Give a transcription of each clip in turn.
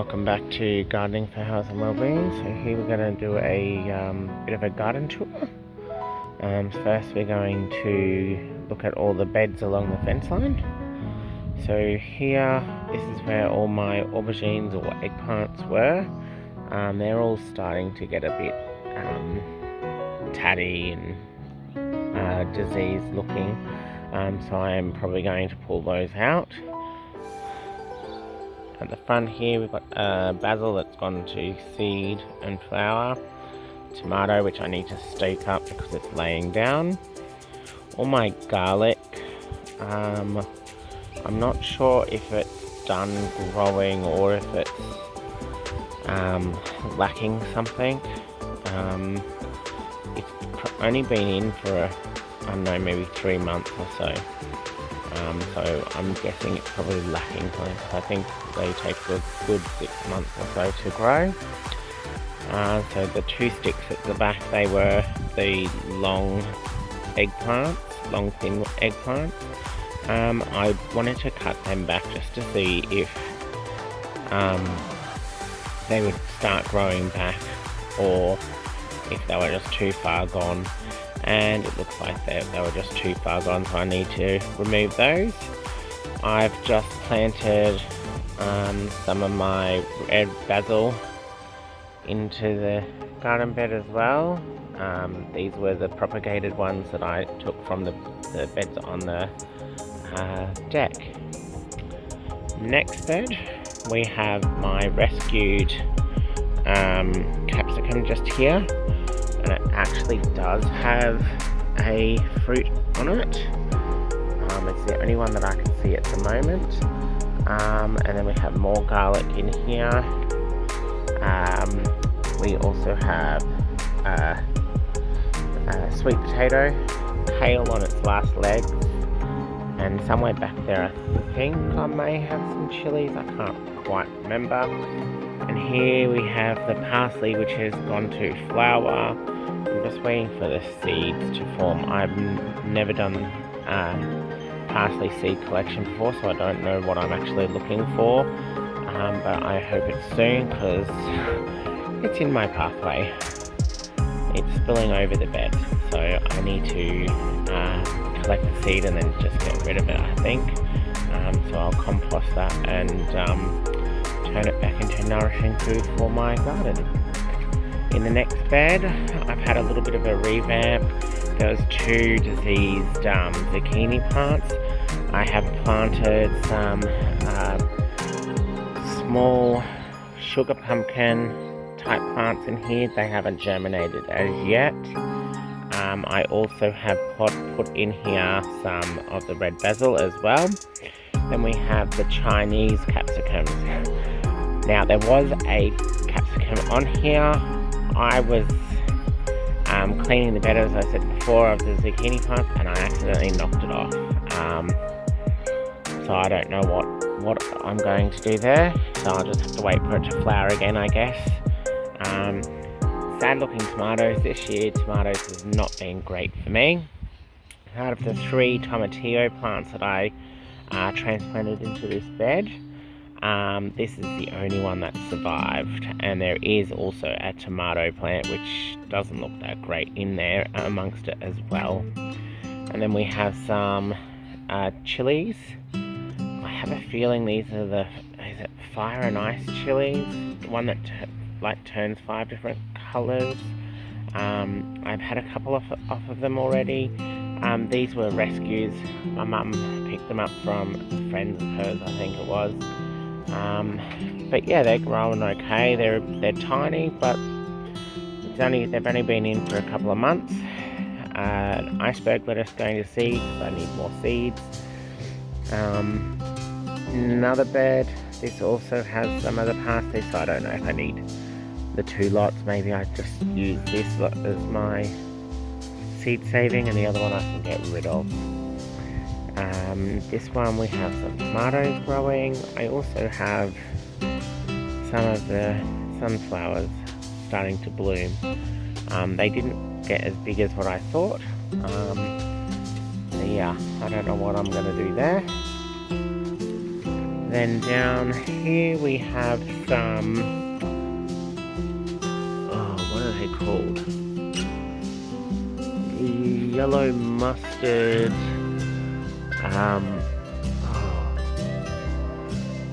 Welcome back to Gardening for Health and Wellbeing. So here we're going to do a bit of a garden tour. First we're going to look at all the beds along the fence line. So here, this is where all my aubergines or eggplants were. They're all starting to get a bit tatty and diseased looking. So I'm probably going to pull those out. At the front here we've got basil that's gone to seed and flower, tomato which I need to stake up because it's laying down, all my garlic. I'm not sure if it's done growing or if it's lacking something. It's only been in for I don't know, maybe 3 months or so. So I'm guessing it's probably lacking something. I think they take a good 6 months or so to grow. So the two sticks at the back, they were the long eggplants, long thin eggplants. I wanted to cut them back just to see if they would start growing back or if they were just too far gone. And it looks like they were just too far gone, so I need to remove those. I've just planted some of my red basil into the garden bed as well. These were the propagated ones that I took from the beds on the deck. Next bed, we have my rescued capsicum just here. And it actually does have a fruit on it. It's the only one that I can see at the moment. And then we have more garlic in here. We also have sweet potato, kale on its last legs, and somewhere back there I think I may have some chilies, I can't quite remember. And here we have the parsley which has gone to flower. I'm just waiting for the seeds to form. I've never done parsley seed collection before, so I don't know what I'm actually looking for. But I hope it's soon because it's in my pathway. It's spilling over the bed, so I need to collect the seed and then just get rid of it, I think. So I'll compost that and turn it back into nourishing food for my garden. In the next bed, I've had a little bit of a revamp. There was 2 diseased zucchini plants. I have planted some small sugar pumpkin type plants in here. They haven't germinated as yet. I also have put in here some of the red basil as well. Then we have the Chinese capsicums. Now there was a capsicum on here. I was cleaning the bed, as I said before, of the zucchini plant, and I accidentally knocked it off. So I don't know what I'm going to do there. So I'll just have to wait for it to flower again, I guess. Sad looking tomatoes this year. Tomatoes has not been great for me. Out of the 3 tomatillo plants that I transplanted into this bed, this is the only one that survived, and there is also a tomato plant which doesn't look that great in there amongst it as well. And then we have some chilies. I have a feeling these are the fire and ice chilies, the one that turns 5 different colours. I've had a couple off of them already. These were rescues. My mum picked them up from a friend of hers, I think it was. But yeah, they're growing okay. They're tiny, but they've only been in for a couple of months. Iceberg lettuce going to seed, so I need more seeds. Another bed. This also has some other parsley, so I don't know if I need the 2 lots. Maybe I just use this lot as my seed saving, and the other one I can get rid of. This one we have some tomatoes growing. I also have some of the sunflowers starting to bloom. They didn't get as big as what I thought. So yeah, I don't know what I'm going to do there. then down here we have some, what are they called? Yellow mustard,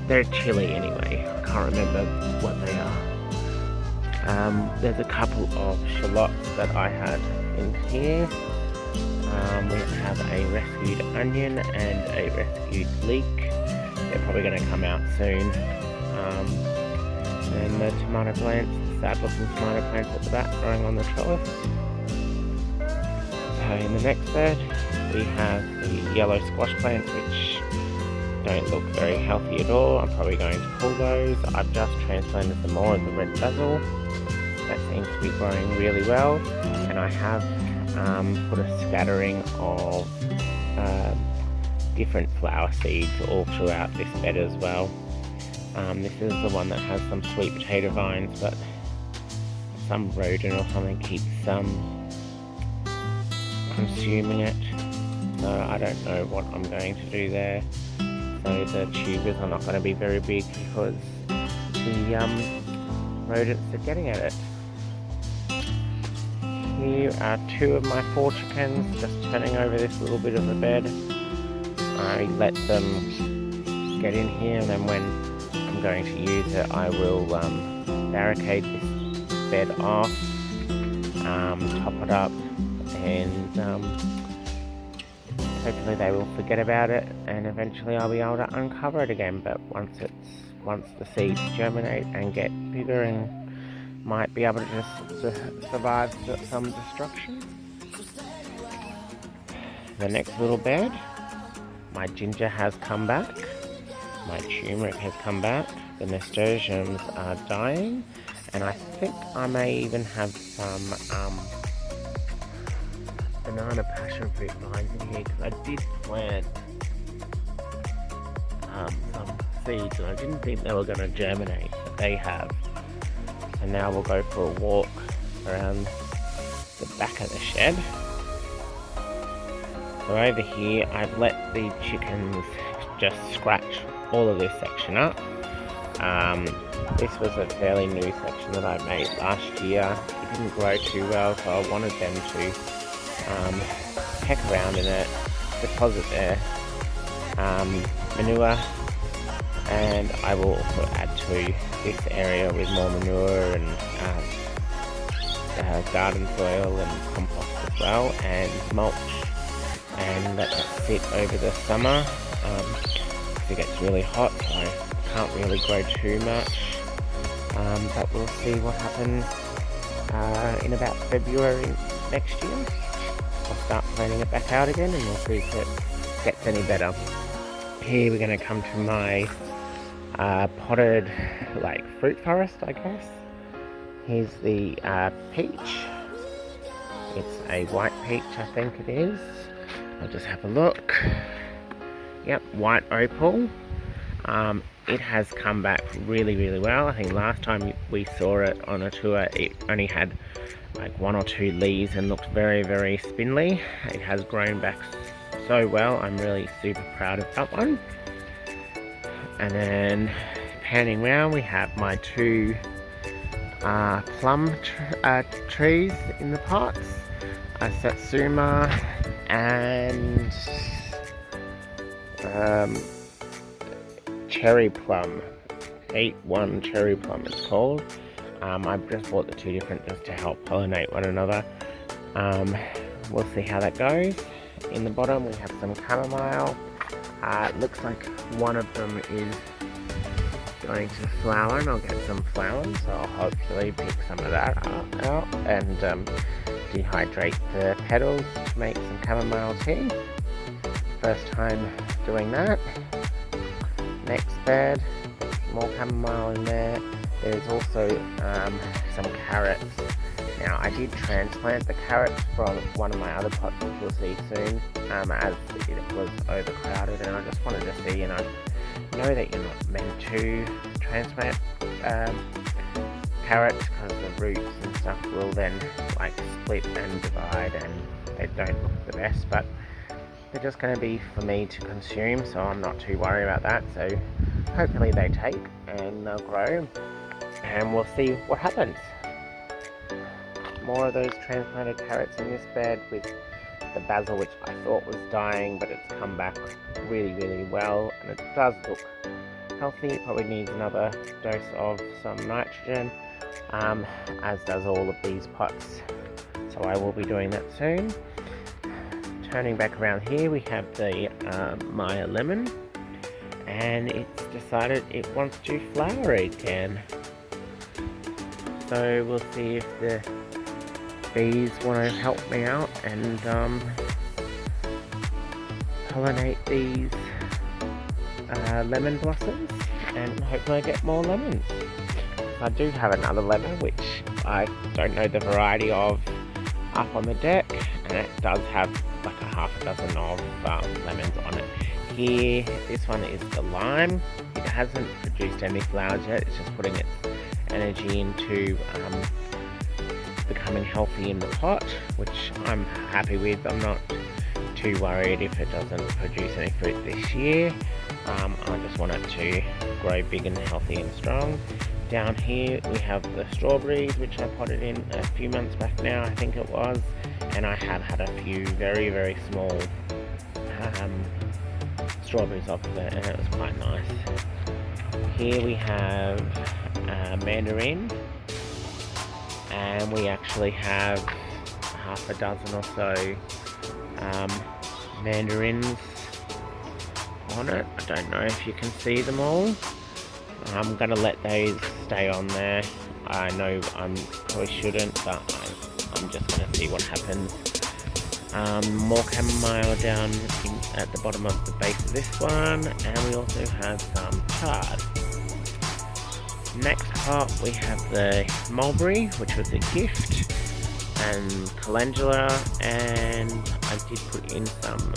they're chili anyway, I can't remember what they are. There's a couple of shallots that I had in here. We have a rescued onion and a rescued leek. They're probably going to come out soon. And the tomato plants, the sad looking tomato plants at the back growing on the trellis. So in the next bed we have the yellow squash plant, which don't look very healthy at all. I'm probably going to pull those. I've just transplanted some more of the red basil. That seems to be growing really well. And I have put a scattering of different flower seeds all throughout this bed as well. This is the one that has some sweet potato vines, but some rodent or something keeps consuming it. So I don't know what I'm going to do there. So the tubers are not going to be very big because the rodents are getting at it. Here are two of my 4 chickens just turning over this little bit of the bed. I let them get in here, and then when I'm going to use it I will barricade this bed off, top it up, and hopefully they will forget about it, and eventually I'll be able to uncover it again. But once the seeds germinate and get bigger, and might be able to just survive some destruction. The next little bed, my ginger has come back, my turmeric has come back, the nasturtiums are dying, and I think I may even have some banana passion fruit vines in here, because I did plant some seeds and I didn't think they were going to germinate, but they have. And now we'll go for a walk around the back of the shed. So over here I've let the chickens just scratch all of this section up. This was a fairly new section that I made last year. It didn't grow too well, so I wanted them to peck around in it, deposit their manure, and I will also add to this area with more manure and garden soil and compost as well, and mulch, and let that sit over the summer. It gets really hot, so I can't really grow too much, but we'll see what happens in about February next year. I'll start planting it back out again, and we'll see if it gets any better. Here we're going to come to my potted fruit forest, I guess. Here's the peach. It's a white peach, I think it is. I'll just have a look. Yep, white opal. It has come back really, really well. I think last time we saw it on a tour, it only had like 1 or 2 leaves and looked very, very spindly. It has grown back so well. I'm really super proud of that one. And then panning round, we have my 2 plum trees in the pots, a satsuma and cherry plum, 8-1 cherry plum it's called. I've just bought the 2 different just to help pollinate one another. We'll see how that goes. In the bottom we have some chamomile. It looks like one of them is going to flower, and I'll get some flowers, so I'll hopefully pick some of that out and dehydrate the petals to make some chamomile tea. First time doing that. Next bed, more chamomile in there. There's also some carrots. Now I did transplant the carrots from one of my other pots, which you'll see soon, as it was overcrowded, and I just wanted to see, and I know that you're not meant to transplant carrots because the roots and stuff will then split and divide, and they don't look the best, but they're just going to be for me to consume, so I'm not too worried about that. So hopefully they take and they'll grow, and we'll see what happens. More of those transplanted carrots in this bed with the basil, which I thought was dying, but it's come back really well, and it does look healthy. It probably needs another dose of some nitrogen, as does all of these pots, so I will be doing that soon. Turning back around here, we have the Maya lemon, and it's decided it wants to flower again, so we'll see if the bees want to help me out and pollinate these lemon blossoms, and hopefully I get more lemons. I do have another lemon which I don't know the variety of up on the deck, and it does have like a half a dozen of lemons on it. Here, this one is the lime. It hasn't produced any flowers yet, it's just putting its energy into becoming healthy in the pot, which I'm happy with. I'm not too worried if it doesn't produce any fruit this year. I just want it to grow big and healthy and strong. Down here we have the strawberries, which I potted in a few months back now, I think it was, and I have had a few very small strawberries off of it, and it was quite nice. Here we have mandarin, and we actually have half a dozen or so mandarins on it. I don't know if you can see them all. I'm gonna let those stay on there. I know I probably shouldn't, but I'm just gonna see what happens. More chamomile down at the bottom of the base of this one, and we also have some chard. Next pot we have the mulberry, which was a gift, and calendula, and I did put in some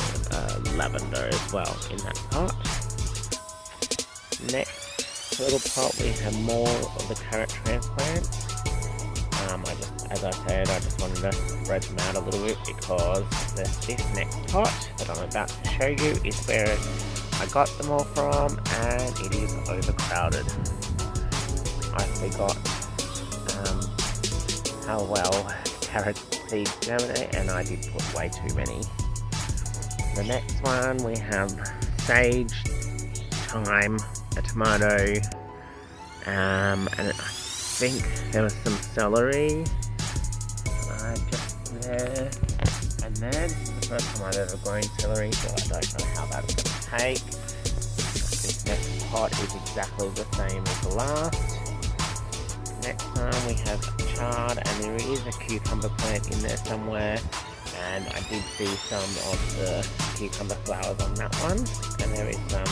lavender as well in that pot. Next little pot we have more of the carrot transplants. As I said, I just wanted to spread them out a little bit because this next pot that I'm about to show you is where I got them all from, and it is overcrowded. I forgot how well carrot seeds germinate, and I did put way too many. The next one we have sage, thyme, a tomato, and I think there was some celery just there, and then this is the first time I've ever grown celery, so I don't know how that's going to take. This next pot is exactly the same as the last. Next time we have chard, and there is a cucumber plant in there somewhere, and I did see some of the cucumber flowers on that one, and there is some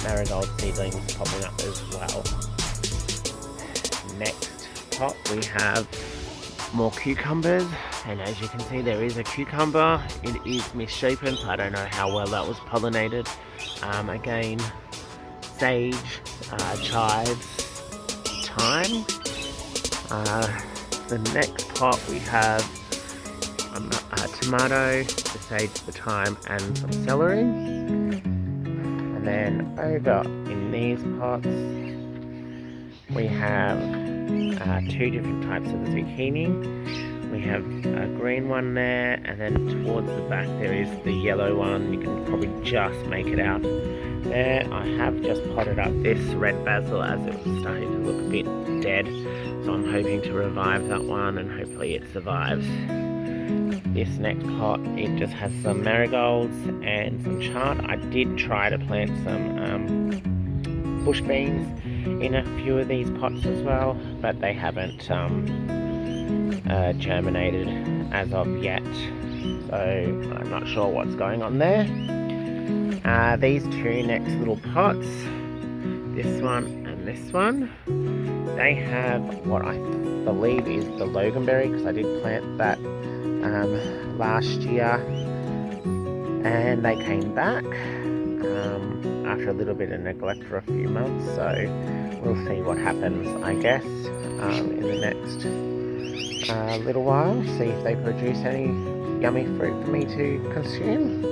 marigold seedlings popping up as well. Next pot we have more cucumbers, and as you can see there is a cucumber. It is misshapen, so I don't know how well that was pollinated. Again, sage, chives, thyme. The next pot we have a tomato, the sage, the thyme, and some celery. And then over in these pots we have two different types of zucchini. We have a green one there, and then towards the back there is the yellow one. You can probably just make it out there. I have just potted up this red basil as it was starting to look a bit dead, so I'm hoping to revive that one, and hopefully it survives. This next pot, it just has some marigolds and some chard. I did try to plant some bush beans in a few of these pots as well, but they haven't germinated as of yet, so I'm not sure what's going on there. These two next little pots, this one and this one, they have what I believe is the loganberry, because I did plant that last year, and they came back after a little bit of neglect for a few months, so we'll see what happens, I guess, in the next little while, see if they produce any yummy fruit for me to consume.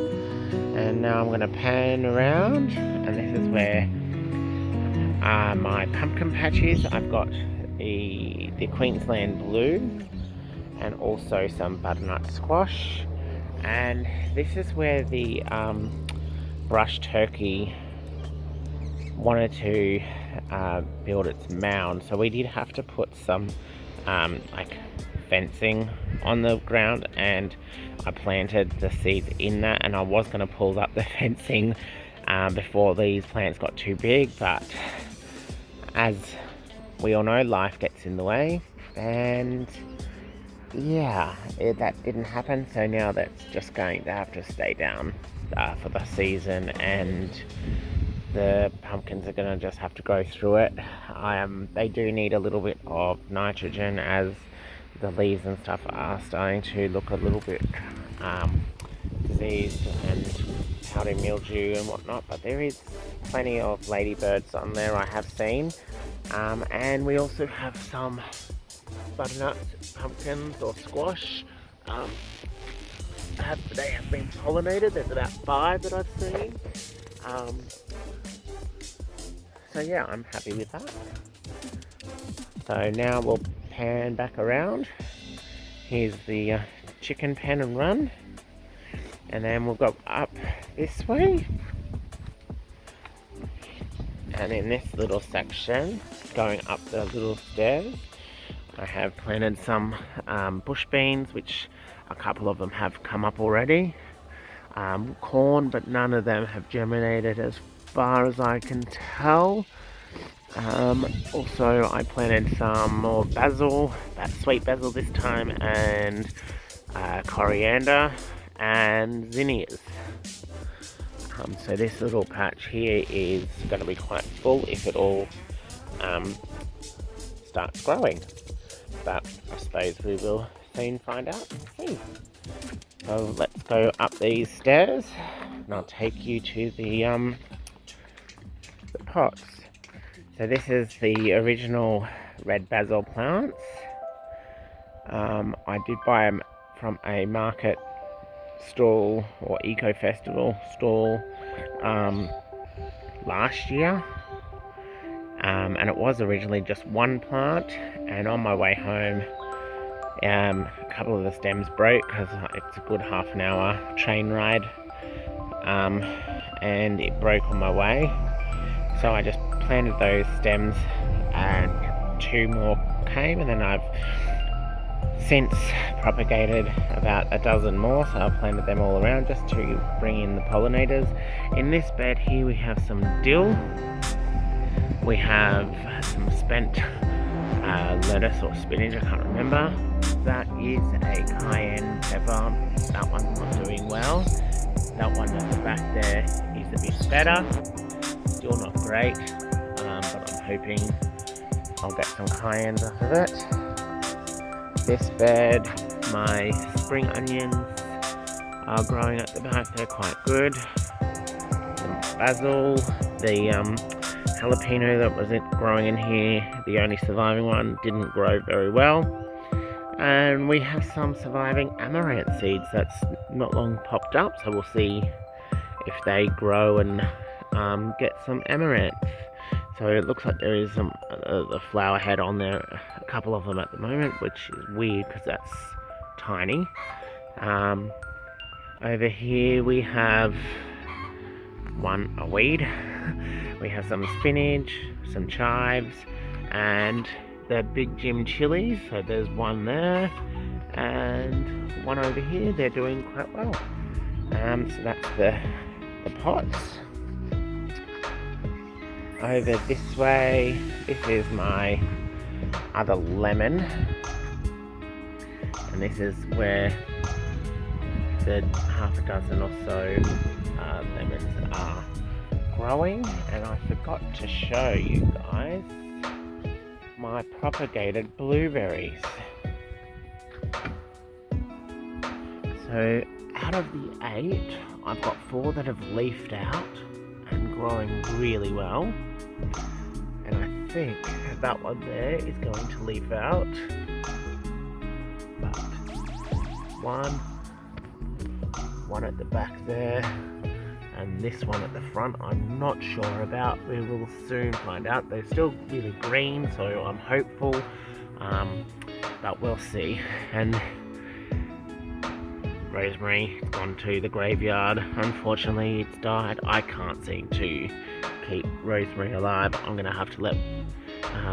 And now I'm going to pan around, and this is where my pumpkin patches. I've got the Queensland Blue and also some butternut squash. And this is where the brush turkey wanted to build its mound, so we did have to put some like fencing on the ground, and I planted the seeds in that, and I was going to pull up the fencing before these plants got too big, but as we all know, life gets in the way, and yeah, that didn't happen. So now that's just going to have to stay down for the season, and the pumpkins are going to just have to go through it. They do need a little bit of nitrogen, as the leaves and stuff are starting to look a little bit diseased and powdery mildew and whatnot, but there is plenty of ladybirds on there, I have seen. And we also have some butternut pumpkins or squash. They have been pollinated. There's about 5 that I've seen. So yeah, I'm happy with that. So now we'll pan back around. Here's the chicken pen and run. And then we'll go up this way. And in this little section, going up the little stairs, I have planted some bush beans, which a couple of them have come up already. Corn, but none of them have germinated as far as I can tell. Also, I planted some more basil, sweet basil this time, and coriander and zinnias. So this little patch here is going to be quite full if it all starts growing. But I suppose we will soon find out and see. So let's go up these stairs and I'll take you to the pots. So this is the original red basil plants. I did buy them from a market stall or eco festival stall last year, and it was originally just one plant, and on my way home a couple of the stems broke because it's a good half an hour train ride, and it broke on my way, so I just planted those stems and 2 more came, and then I've since propagated about a dozen more, so I've planted them all around just to bring in the pollinators. In this bed here we have some dill, we have some spent lettuce or spinach, I can't remember. That is a cayenne pepper, that one's not doing well. That one at the back there is a bit better, still not great, but I'm hoping I'll get some cayennes off of it. This bed, my spring onions are growing at the back, they're quite good. Some basil, the jalapeno that was growing in here, the only surviving one, didn't grow very well. And we have some surviving amaranth seeds that's not long popped up, so we'll see if they grow and get some amaranth. So it looks like there is some the flower head on there, a couple of them at the moment, which is weird because that's tiny. Over here we have a weed. We have some spinach, some chives, and the Big Jim chilies. So there's one there, and one over here. They're doing quite well. So that's the pots. Over this way, this is my other lemon, and this is where the half a dozen or so lemons are growing. And I forgot to show you guys my propagated blueberries. So out of the 8, I've got 4 that have leafed out and growing really well, and I think that one there is going to leaf out, but one at the back there, and this one at the front I'm not sure about. We will soon find out. They're still really green, so I'm hopeful, but we'll see. And Rosemary has gone to the graveyard. Unfortunately, it's died. I can't seem to keep Rosemary alive. I'm going to have to let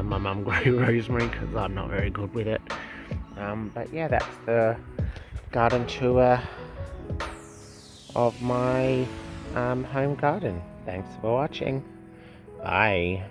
my mum grow Rosemary because I'm not very good with it. But yeah, that's the garden tour of my home garden. Thanks for watching. Bye.